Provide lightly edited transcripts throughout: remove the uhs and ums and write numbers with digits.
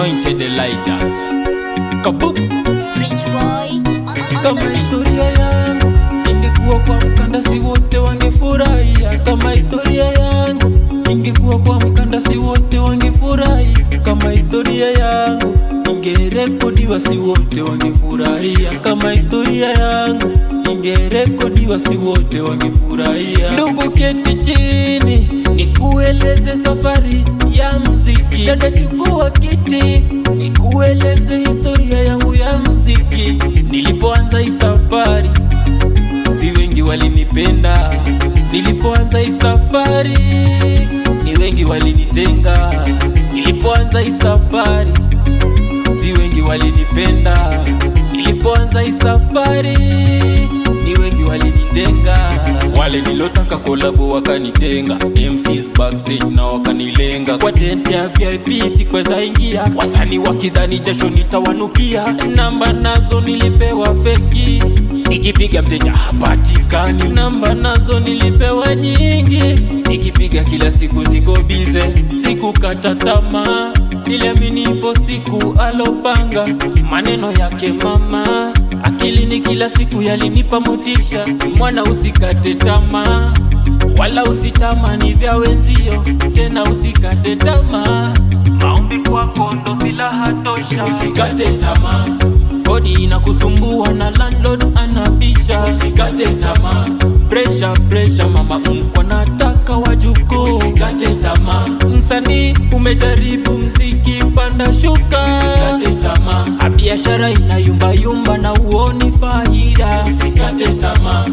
Anointed Elijah. Kaboom. Rich boy on Kama the beat. historia yangu ingekuwa kwa mkanda, si wote wangefurahia. Kama historia yangu ingekuwa kwa mkanda, si wote wangefurahia. Kama historia yangu ingerekodiwa, si wote wangefurahia. Kama historia yangu ingerekodiwa, si wote wangefurahia. Ndugu, keti chini nikueleze safari ya muziki. Dada, chukua kiti nikueleze historia yangu ya muziki. Nilipoanza hii safari, si wengi walinipenda. Nilipoanza hii safari, ni wengi walinitenga. Nilipoanza hii safari, si wengi walinipenda. Nilipoanza hii safari, ni wengi walinitenga. Wale nilotaka kolabo wakanitenga. MCs backstage na wakanilenga. Kwa tent ya VIP sikweza ingia, wasanii wakidhani jasho nitawanukia. Namba nazo nilipewa feki, nikipiga mteja hapatikani. Namba nazo nilipewa nyingi, nikipiga kila siku ziko bize. Sikukata tamaa, niliamini ipo siku alopanga. Maneno yake mama akilini kila siku yalinipa motisha. Mwana, usikate tamaa, wala usitamani vya wenzio, tena usikate tamaa. Maombi kwako ndo silaha tosha. Usikate tamaa, kodi inakusumbua na landlord anabisha. Usikate tamaa, pressure mama mkwa nataka wajukuu. Usikate tamaa, msanii umejaribu mziki panda shuka. Usikate tamaa, biashara inayumba yumba na uoni faida. Usikate tamaa.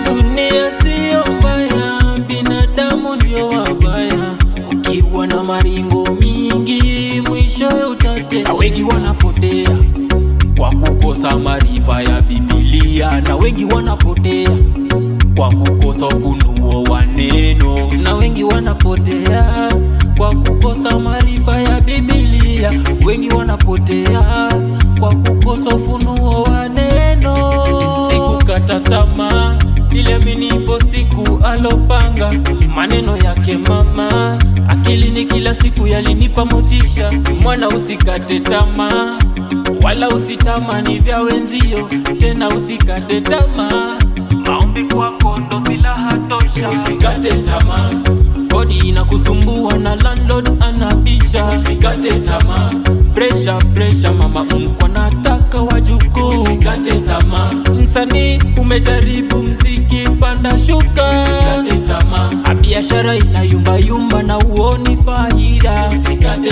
Dunia sio mbaya, binadamu ndio wabaya. Ukiwa na maringo mingi, mwisho utate. Na wengi wanapotea kwa kukosa maarifa ya Biblia. Na wengi wanapotea kwa kukosa ufunuo wa neno. Na wengi wanapotea kwa kukosa maarifa ya Biblia. Wengi wanapotea kwa kukosa ufunuo wa neno. Sikukata tamaa, niliamini ipo siku alopanga. Maneno yake mama akilini kila siku yalinipa motisha. Mwana, usikate tamaa, wala usitamani vya wenzio, tena usikate tamaa. Maombi kwako ndo silaha tosha. Usikate tamaa, kodi inakusumbua na landlord anabisha. Usikate tamaa, pressure mama mkwa nataka wajukuu. Usikate tamaa, msanii umejaribu mziki panda shuka. Usikate tamaa, biashara inayumba yumba na uoni faida. Usikate